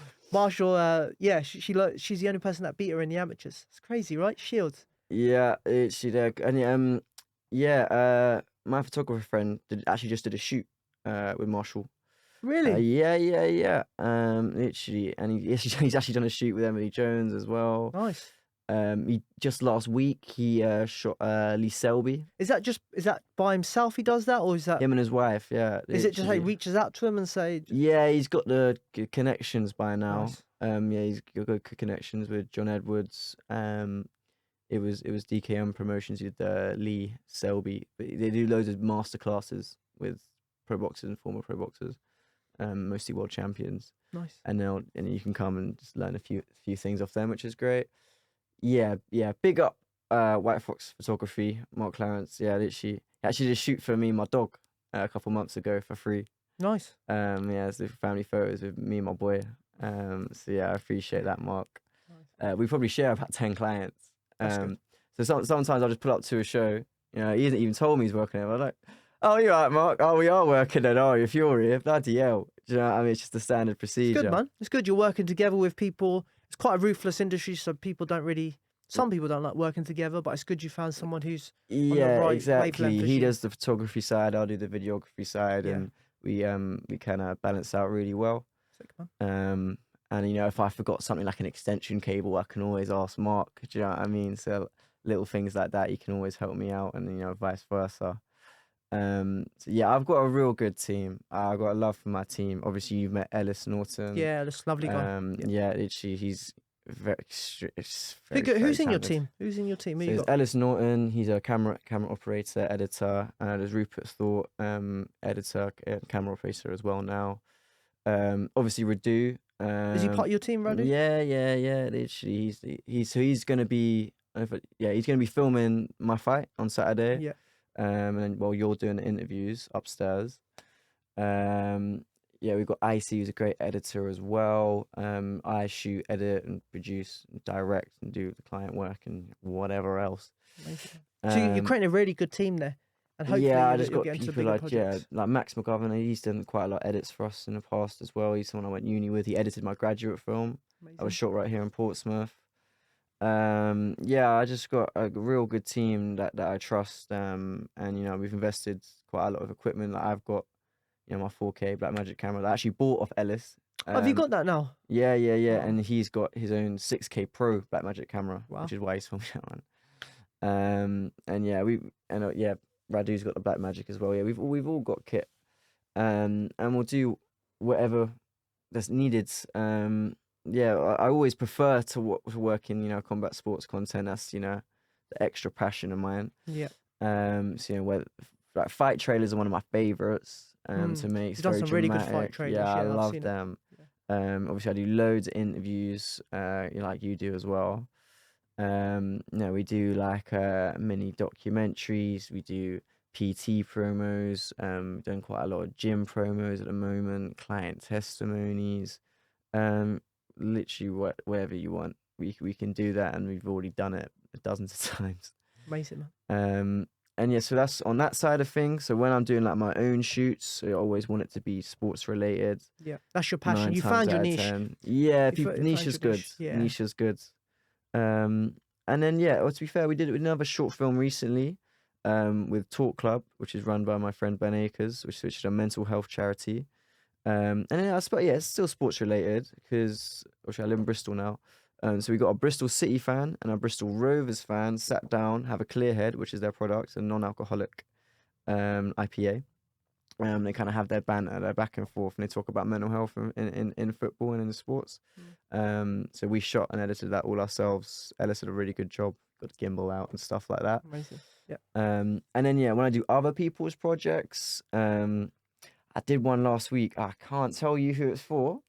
Yeah, she's the only person that beat her in the amateurs. It's crazy, right? Shields. Yeah, she did. And yeah, my photographer friend actually just did a shoot with Marshall. Really? Yeah. Literally, and he's actually done a shoot with Emily Jones as well. Nice. He just last week he shot Lee Selby. Is that by himself he does that, or is that Him and his wife, yeah. is it just like he literally. reaches out to him and say? Yeah, he's got the connections by now. Nice. Yeah, he's got good connections with John Edwards. It was DKM Promotions who did Lee Selby. But they do loads of masterclasses with pro boxers and former pro boxers, mostly world champions. Nice. And you can come and just learn a few things off them, which is great. Yeah. Big up White Fox Photography, Mark Clarence. Yeah, he actually did a shoot for me and my dog a couple months ago for free. Nice. Yeah, it's the family photos with me and my boy. So yeah, I appreciate that, Mark. Nice. We probably share about 10 clients. That's good. So sometimes I'll just pull up to a show. You know, he hasn't even told me he's working there. I'm like, oh, you're right, Mark. Oh, we are working then. Oh, if you're here, bloody hell. Do you know what I mean? It's just a standard procedure. It's good, man. It's good. You're working together with people. It's quite a ruthless industry, so some people don't like working together, but it's good you found someone who's Yeah, right exactly. wavelength as He you. does the photography side, I'll do the videography side, Yeah. and we kind of balance out really well. Sick, man. And you know, if I forgot something like an extension cable, I can always ask Mark. Do you know what I mean? So little things like that, he can always help me out, and you know, vice versa. So yeah, I've got a real good team. I've got a love for my team. Obviously, you've met Ellis Norton. Yeah, this lovely guy. Yeah, literally, he's very. Who's in your talented. team? Who's in your team? Who So you there's got? Ellis Norton. He's a camera operator, editor. There's Rupert Thought, editor, camera operator as well now. Obviously Radu. Is he part of your team, Radu? Yeah. Literally, he's gonna be. He's gonna be filming my fight on Saturday. Yeah. And then while you're doing the interviews upstairs. Yeah, we've got Icy, who's a great editor as well. I shoot, edit, and produce, and direct, and do the client work and whatever else. Amazing. So you're creating a really good team there, and hopefully Yeah, I just you'll got get into people bigger like projects. like Max McGovern. He's done quite a lot of edits for us in the past as well. He's someone I went uni with. He edited my graduate film. I was Amazing. shot right here in Portsmouth. Yeah, I just got a real good team that I trust. And you know, we've invested quite a lot of equipment. Like I've got, you know, my 4K Blackmagic camera that I actually bought off Ellis. Have you got that now? Yeah. Wow. And he's got his own 6K Pro Blackmagic camera, Wow. which is why he's filming that one. And yeah, Radu's got the Blackmagic as well. Yeah, we've all got kit. And we'll do whatever that's needed. Yeah, I always prefer to work in, you know, combat sports content. That's, you know, the extra passion of mine. Yeah. So, you know, where like fight trailers are one of my favorites to make. You've done some really good fight dramatic. trailers. Yeah, I I've love seen it. them. Obviously I do loads of interviews, like you do as well. No, we do like mini documentaries. We do PT promos. Doing quite a lot of gym promos at the moment. Client testimonies. Literally whatever you want, we can do that, and we've already done it dozens of times. Amazing, man. And yeah, so that's on that side of things. So when I'm doing like my own shoots, I always want it to be sports related. Yeah, that's your passion. 9 You times found your out of niche. 10. Yeah, niche found is your good. niche, yeah. Niche is good. And then yeah, well, to be fair, we did it with another short film recently, with Talk Club, which is run by my friend Ben Akers, which is a mental health charity. And then it's still sports related because I live in Bristol now. So we got a Bristol City fan and a Bristol Rovers fan sat down, have a Clear Head, which is their product, a non-alcoholic IPA. They kind of have their banter, their back and forth, and they talk about mental health in football and in the sports. So we shot and edited that all ourselves. Ellis did a really good job, got the gimbal out and stuff like that. Amazing. Yeah. And then yeah, when I do other people's projects, I did one last week. I can't tell you who it's for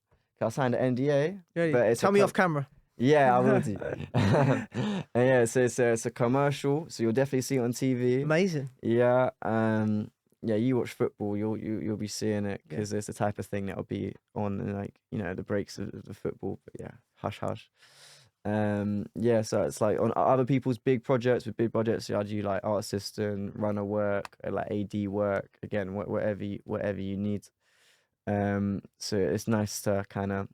'Cause I signed an NDA. Really? But it's Tell me off camera. Yeah, I will do. And yeah, so it's a commercial, so you'll definitely see it on TV. Amazing. Yeah, yeah. You watch football, you'll be seeing it Yeah. because it's the type of thing that'll be on in, like, the breaks of the football. But yeah, hush hush. Yeah, so it's like on other people's big projects with big budgets. I do like art assistant, runner work, like AD work. Again, whatever you need. So it's nice to kind of.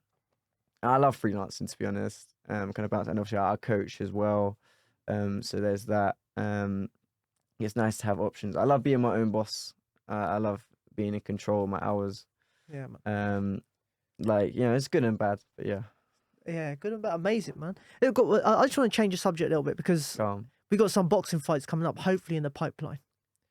I love freelancing, to be honest. Kind of bounce, and obviously I coach as well. So there's that. It's nice to have options. I love being my own boss. I love being in control of my hours. Yeah, man. Like, it's good and bad, but yeah. Yeah, good and bad. Amazing, man. I just want to change the subject a little bit because we got some boxing fights coming up, hopefully in the pipeline.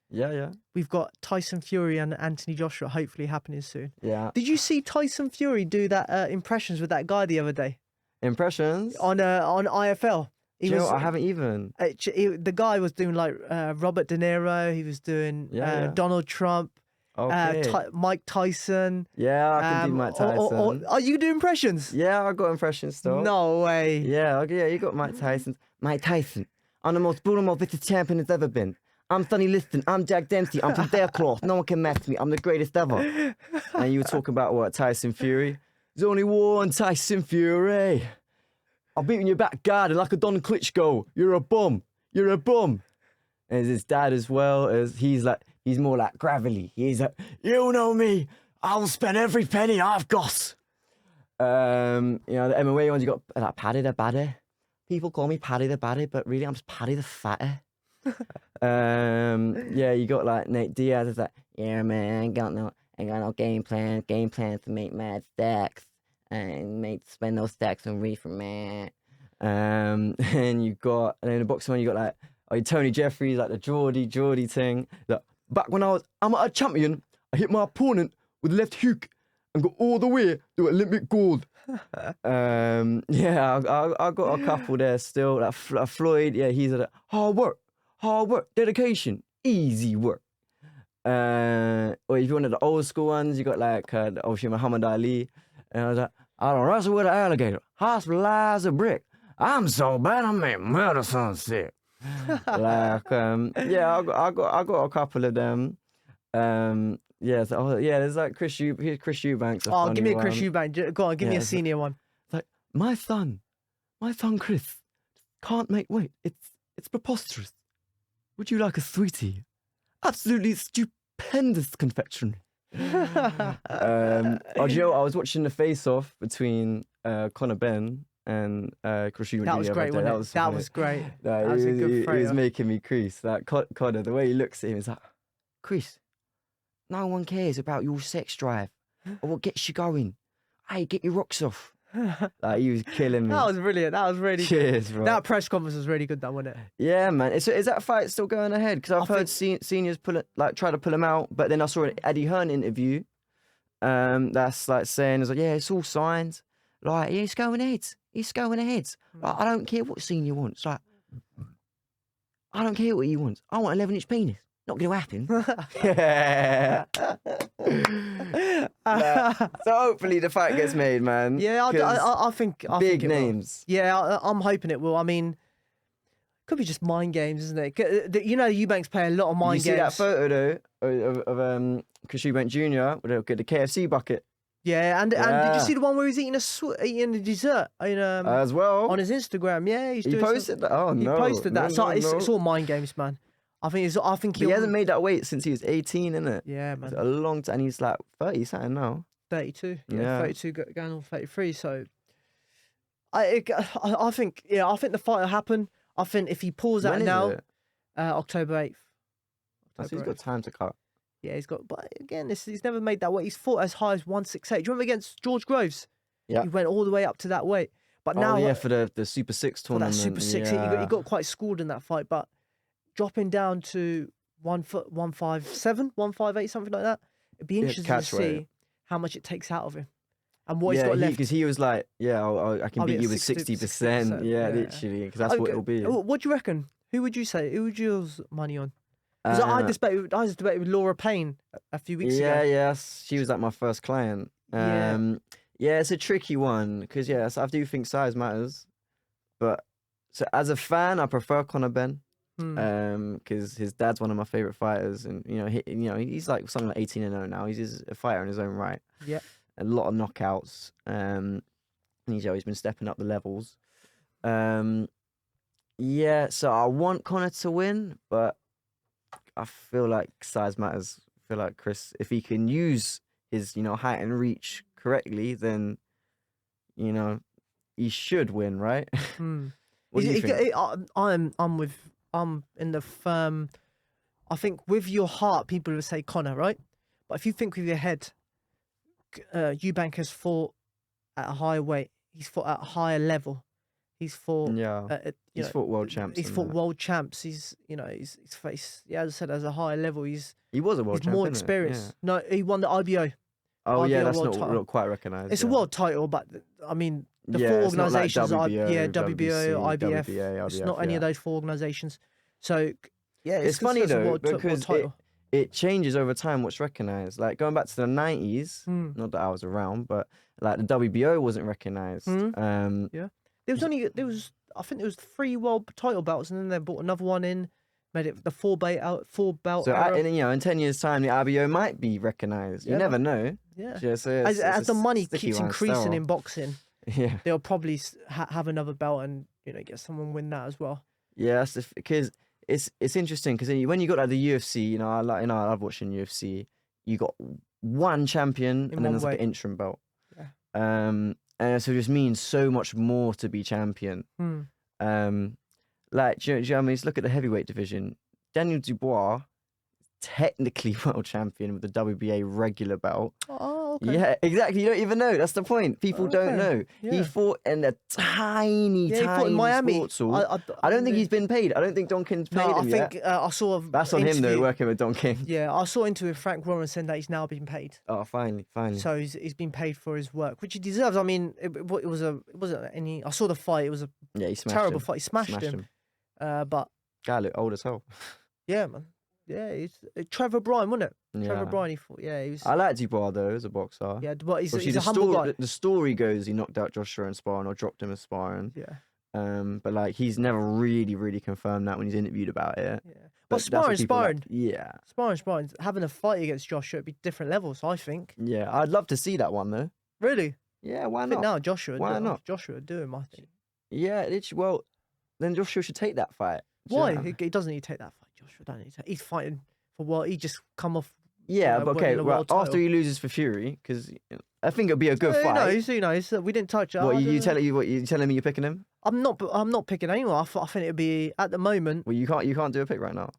Yeah. We've got Tyson Fury and Anthony Joshua hopefully happening soon. Yeah. Did you see Tyson Fury do that impressions with that guy the other day Impressions? on IFL? I haven't even. The guy was doing like Robert De Niro. He was doing Donald Trump. Okay. Mike Tyson. Yeah, I can do Mike Tyson. Are you doing impressions? Yeah, I got impressions still. No way. Yeah, you got Mike Tyson. Mike Tyson, I'm the most brutal motivated champion there's ever been. I'm Sonny Liston. I'm Jack Dempsey. I'm from Faircloth. No one can match me. I'm the greatest ever. And you were talking about what? Tyson Fury? There's only one Tyson Fury. I'll beat you in your back garden like a Don Klitschko. You're a bum. You're a bum. And his dad as well, he's more like gravelly. He's like, you know me. I'll spend every penny I've got. The MMA ones, you got like Paddy the Baddy. People call me Paddy the Baddy, but really I'm just Paddy the Fatty. Yeah, you got like Nate Diaz. It's like, yeah, man, I ain't got no game plan. Game plan to make mad stacks and spend those stacks on reefer, man. And then in the boxing one, you got like Tony Jeffries, like the Geordie thing. Like, back when I'm a champion, I hit my opponent with the left hook and got all the way to Olympic gold. Yeah, I got a couple there still. Like Floyd, yeah, he's at hard work, dedication, easy work. Or if you wanted the old school ones, you got like obviously Muhammad Ali. And I was like, I don't wrestle with an alligator, hospitalize a brick. I'm so bad I make medicine sick. Like, yeah, I got a couple of them. Yeah, there's like Chris Eubanks. Oh, give me a Chris Eubank. Go on, give me a senior one. Like, my son Chris can't make weight. It's preposterous. Would you like a sweetie? Absolutely stupendous confectionery. Do you know, I was watching the face-off between Conor Ben and Chris Eubank. That was great, wasn't it? That was great. That was a good fight. He was making me crease. Like Conor, the way he looks at him is like, Chris, no one cares about your sex drive or what gets you going. Hey, get your rocks off. Like, he was killing me. That was brilliant. That was really Cheers, good. bro. That press conference was really good, wasn't it? Yeah, man. Is that fight still going ahead? Because I've heard seniors try to pull him out, but then I saw an Eddie Hearn interview. That's like saying, yeah, it's all signs. Like, yeah, he's going ahead. He's going ahead. Like, I don't care what senior wants. Like, I don't care what he wants. I want 11-inch penis. Not going to happen. Yeah. So hopefully the fight gets made, man. Yeah, I think big it will. names. Yeah, I'm hoping it will. I mean, could be just mind games, isn't it? You know, Eubanks play a lot of mind games. You see that photo though of Chris Eubank Jr. with the KFC bucket? Yeah, and did you see the one where he's eating a dessert as well on his Instagram? Yeah, he posted that. Oh no, he posted that. No, it's all mind games, man. I think he hasn't made that weight since he was 18, innit? Yeah, man. It's a long time, and he's like 30 something now. 32. Yeah. 32 going on 33. So I think the fight will happen. I think if he pulls out now, October 8th. So he's got time to cut. Yeah, he's got. But again, he's never made that weight. He's fought as high as 168. Do you remember against George Groves? Yeah, he went all the way up to that weight. But now, for the Super 6 tournament. For that Super 6, he got quite schooled in that fight. But dropping down to 157, 158, something like that. It'd be interesting to see how much it takes out of him and what he's got left. Because he was like, I can beat you with 60%. Yeah, literally, because that's what it'll be. What do you reckon? Who would you say? Who would you use money on? Because I was debating with Laura Payne a few weeks ago. Yeah, she was like my first client. Yeah, Yeah, it's a tricky one because I do think size matters, but so as a fan, I prefer Conor Benn. Because his dad's one of my favorite fighters, and he's like something like 18-0 now. He's a fighter in his own right. Yeah, a lot of knockouts. And he's always been stepping up the levels. Yeah, so I want Conor to win, but I feel like size matters. I feel like Chris, if he can use his height and reach correctly, then he should win, right? What do you think? I'm in the firm. I think with your heart, people would say Conor, right? But if you think with your head, Eubank has fought at a higher weight. He's fought at a higher level. He's fought. He's fought world champs. He's fought world champs. He's faced. Yeah, as I said, as a higher level, he was a world champ. He's more experienced. Yeah. No, he won the IBO. Oh IBO yeah, that's not quite recognised. It's a world title, but I mean the four organisations are WBO, IBF. It's not any of those four organisations. So yeah, it's funny though because it changes over time what's recognised. Like going back to the 90s, not that I was around, but like the WBO wasn't recognised. Yeah, there was I think there was 3 world title belts, and then they brought another one in, made it the 4 belt. So in 10 years' time, the IBO might be recognised. You never know. Yeah. So as the money keeps increasing in boxing, yeah, they'll probably have another belt and get someone win that as well. Yeah, because it's interesting because when you got like the UFC, I love watching UFC. You got one champion and then there's like an interim belt. Yeah. And so it just means so much more to be champion. Like, do you know what I mean? Just look at the heavyweight division. Daniel Dubois, technically world champion with the WBA regular belt. Oh, okay. Yeah, exactly. You don't even know. That's the point. People don't know. Yeah. He fought in a tiny fought in Miami. sports hall. I don't think he's been paid. I don't think Don King's paid him yet. I saw. That's on him though, working with Don King. Yeah, I saw into with Frank Warren saying that he's now been paid. Oh, finally. So he's been paid for his work, which he deserves. I mean, it wasn't any. I saw the fight. It was a terrible fight. He smashed him. But guy looked old as hell. Yeah, man. Yeah, it's Trevor Bryan, wasn't it? Yeah. Trevor Bryan, he fought. Yeah, he was. I like Dubois though as a boxer. Yeah, but he's a humble guy. The story goes he knocked out Joshua in sparring or dropped him in sparring. Yeah. But like he's never really confirmed that when he's interviewed about it. Yeah. But sparring. Yeah. Sparring. Having a fight against Joshua, it'd be different levels, I think. Yeah, I'd love to see that one though. Really? Yeah, why not? I think now Joshua. Why not? Joshua would do him, I think. Yeah, well, then Joshua should take that fight. Why? He doesn't need to take that fight. Joshua don't need to. He's fighting for what? He just come off. Yeah, but okay. Well, after he loses for Fury, because I think it'll be a good fight. Who knows? We didn't touch it. What you telling me you're picking him? I'm not picking anyone. I think it'd be at the moment. Well, you can't do a pick right now.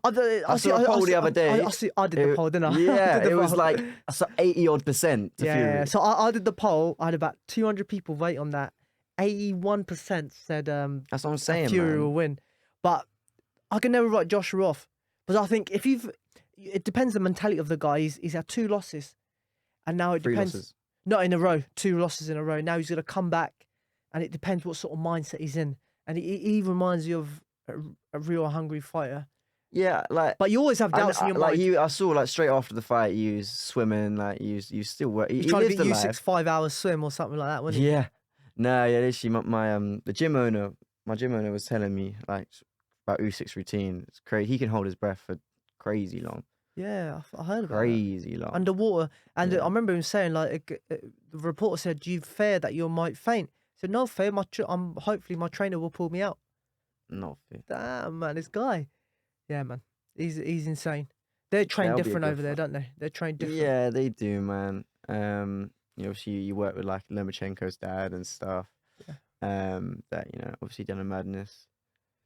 I saw a poll the other day. I did the poll, didn't I? Yeah, it was like 80-odd% to Fury. Yeah, so I did the poll. I had about 200 people vote on that. 81% said that's what I'm saying, Fury will win. But I can never write Joshua off. Because I think it depends on the mentality of the guy. He's had 2 losses. And now it 3 depends. losses. Not in a row, 2 losses in a row. Now he's going to come back. And it depends what sort of mindset he's in. And he reminds you of a real hungry fighter. Yeah, like. But you always have doubts in your mind. I saw like straight after the fight, he was swimming. Like you still work. He trying to lived get the U6 5-hour swim or something like that, wasn't he? Yeah. No, yeah, literally, the gym owner, was telling me like about Usyk's routine. It's crazy. He can hold his breath for crazy long. Yeah, I heard about crazy long underwater. And I remember him saying like the reporter said, "Do you fear that you might faint?" I said, "No fear. Hopefully my trainer will pull me out." No fear. Damn, man, this guy. Yeah, man, he's insane. They're trained different over there, don't they? They're trained different. Yeah, they do, man. Obviously you work with like Lomachenko's dad and stuff. Yeah. That obviously done a madness.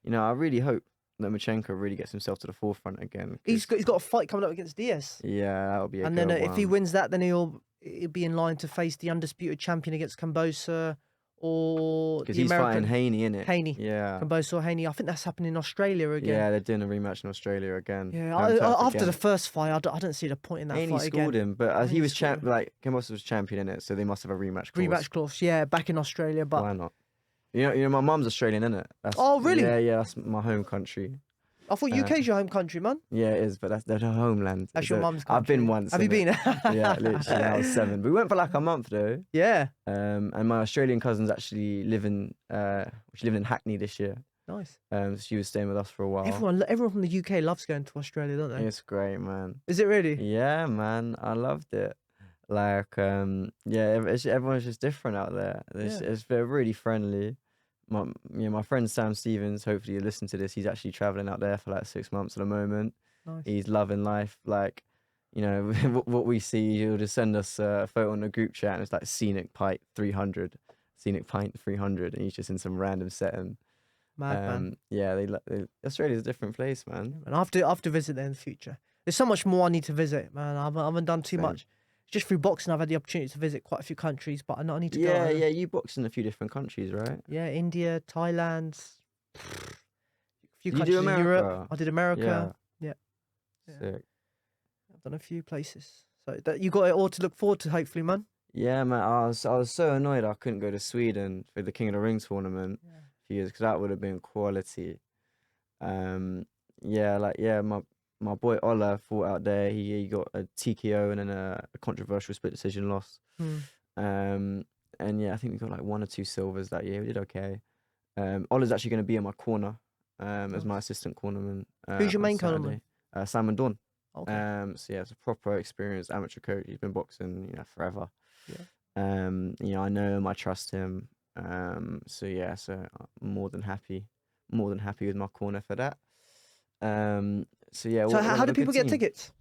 I really hope Lomachenko really gets himself to the forefront again. He's got a fight coming up against Diaz. Yeah, that'll be. And then if he wins that, then he'll be in line to face the undisputed champion against Kambosa or because he's fighting Haney, innit? Haney. Yeah. Kambosa or Haney. I think that's happening in Australia again. Yeah, they're doing a rematch in Australia again. Yeah, after the first fight, I don't see the point in that Haney fight again. scored him, but he was Kambosa was champion in it, so they must have a rematch clause. Rematch clause, yeah, back in Australia, but why not? My mum's Australian, innit? Oh, really? Yeah, that's my home country. I thought UK's your home country, man. Yeah, it is, but that's her homeland. That's your mum's country. I've been once. Have you been? Yeah, literally. I was 7. But we went for like a month though. Yeah. And my Australian cousins actually she lived in Hackney this year. Nice. So she was staying with us for a while. Everyone from the UK loves going to Australia, don't they? It's great, man. Is it really? Yeah, man. I loved it. Like, everyone's just different out there. They're really friendly. My friend Sam Stevens, hopefully you listen to this, he's actually traveling out there for like 6 months at the moment. Nice. He's loving life. Like, you know, what we see, he'll just send us a photo on the group chat and it's like scenic pint 300, and he's just in some random setting. Mad, man. Yeah, Australia's a different place, man. And I have to visit there in the future. There's so much more I need to visit, man. I haven't done too much. Just through boxing, I've had the opportunity to visit quite a few countries, but I need to go. Yeah, you box in a few different countries, right? Yeah, India, Thailand, a few You countries do in America? Europe. I did America. Yeah. Sick. I've done a few places. So you got it all to look forward to, hopefully, man. Yeah, man. I was so annoyed I couldn't go to Sweden for the King of the Ring tournament a few years because that would have been quality. My boy Ola fought out there. He got a TKO and then a controversial split decision loss. And yeah, I think we got like 1 or 2 silvers that year. We did okay. Ola's actually going to be in my corner as my assistant cornerman. Who's your on main Saturday. Simon Dawn. Okay. So yeah, it's a proper experienced amateur coach. He's been boxing, forever. Yeah. I know him. I trust him. So I'm more than happy with my corner for that. So how do people get tickets?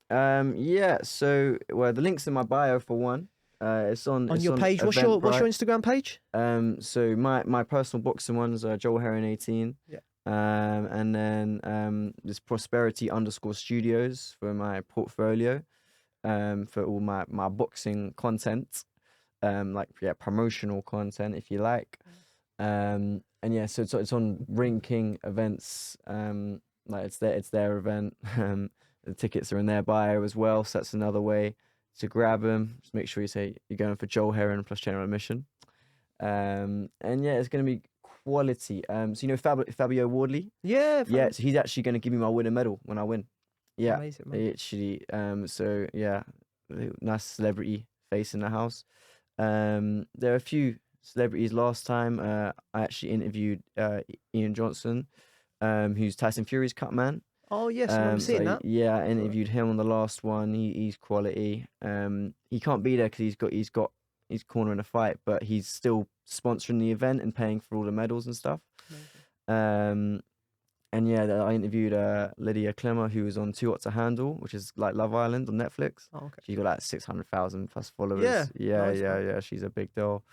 So the link's in my bio for one. It's on your page. What's your Instagram page? So my personal boxing one's Joel Herron 18. Yeah. And then there's prosperity_studios for my portfolio. For all my boxing content. Promotional content if you like. And yeah, so it's on Ring King events. It's their event. The tickets are in their bio as well, so that's another way to grab them. Just make sure you say you're going for Joel Herron plus general admission. And yeah, it's going to be quality. So Fabio Wardley? Yeah. Yeah, so he's actually going to give me my winning medal when I win. Yeah, amazing, man. Actually. So yeah, nice celebrity face in the house. There are a few celebrities last time. I actually interviewed Ian Johnson, who's Tyson Fury's cut man. Oh yes, I remember seeing that. Yeah, I interviewed him on the last one. He's quality. He can't be there because he's got his corner in a fight, but he's still sponsoring the event and paying for all the medals and stuff. Amazing. And yeah, I interviewed Lydia Clemmer, who was on Too Hot to Handle, which is like Love Island on Netflix. Oh, okay. She's got like 600,000 plus followers. Yeah, nice, yeah. She's a big deal.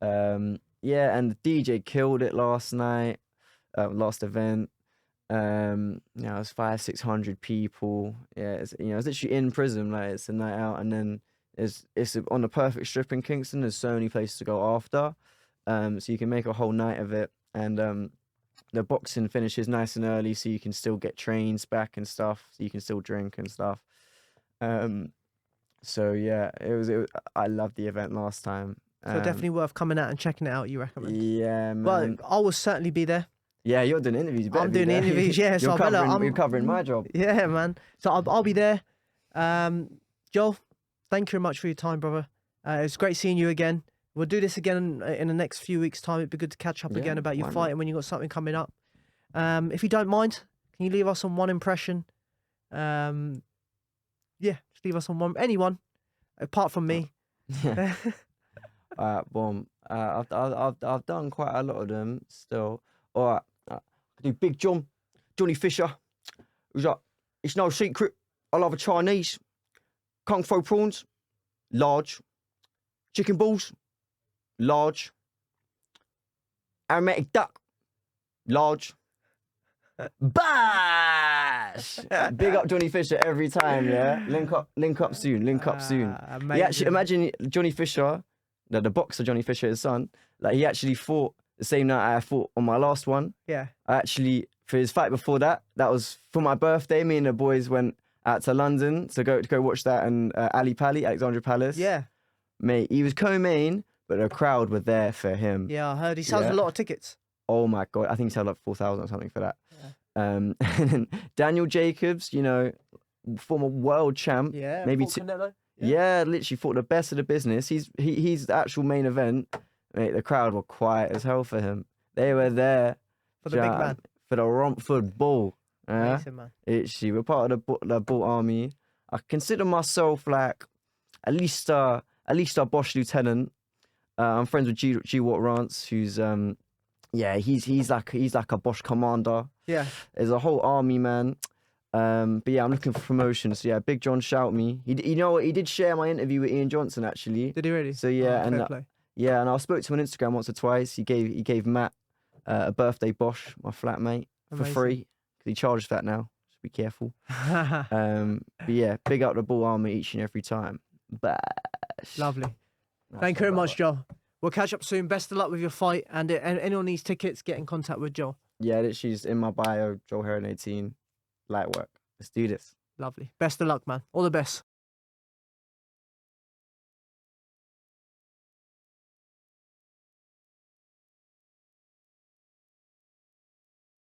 Yeah, and the DJ killed it last night, last event. It was 500-600 people. Yeah, it's literally in prison. Like it's a night out, and then it's on the perfect strip in Kingston. There's so many places to go after, so you can make a whole night of it. And the boxing finishes nice and early, so you can still get trains back and stuff. So you can still drink and stuff. So yeah, it was. I loved the event last time. So definitely worth coming out and checking it out. You recommend? Yeah, man. Well, I will certainly be there. Yeah, you're doing interviews. You better I'm be doing there. interviews. Yeah, so you're covering my job. Yeah, man. So I'll be there. Joel, thank you very much for your time, brother. It's great seeing you again. We'll do this again in the next few weeks' time. It'd be good to catch up again about your fight and when you got something coming up. If you don't mind, can you leave us on one impression? Yeah, just leave us on one. Anyone, apart from me. Yeah. Boom. I've done quite a lot of them still. All right. I do Big Johnny Fisher. Who's like, it's no secret. I love a Chinese. Kung Fu prawns, large. Chicken balls, large. Aromatic duck, large. Bash! Big up Johnny Fisher every time, yeah? Link up soon. Amazing. Yeah, actually, imagine Johnny Fisher, the boxer Johnny Fisher, his son, like he actually fought the same night I fought on my last one. Yeah. I actually, for his fight before that was for my birthday. Me and the boys went out to London to go watch that and Alexandra Palace. Yeah. Mate, he was co-main, but the crowd were there for him. Yeah, I heard he sells a lot of tickets. Oh my God, I think he sold like 4,000 or something for that. And then Daniel Jacobs, you know, former world champ. Yeah, maybe fought two. Canelo. Yeah, literally fought the best of the business. He's the actual main event. Mate, the crowd were quiet as hell for him. They were there For the big man. for the Romford Bull. Amazing, man. Literally, we're part of the Bull Army. I consider myself like at least a Bosch lieutenant. I'm friends with G Watt Rance, who's he's like a Bosch commander. Yeah. There's a whole army, man. But yeah, I'm looking for promotion. So yeah, Big John shout me. You know what? He did share my interview with Ian Johnson actually. Did he really? So yeah, fair play. and I spoke to him on Instagram once or twice. He gave Matt a birthday Bosch, my flatmate, for Amazing. free because he charges that now. So be careful. But yeah, big up the Bull Army each and every time. Bash. Lovely. Thank you very much, Joel. We'll catch up soon. Best of luck with your fight. And anyone needs tickets, get in contact with Joel. Yeah, she's in my bio, Joel Herron 18. Light work. Let's do this. Lovely. Best of luck, man. All the best.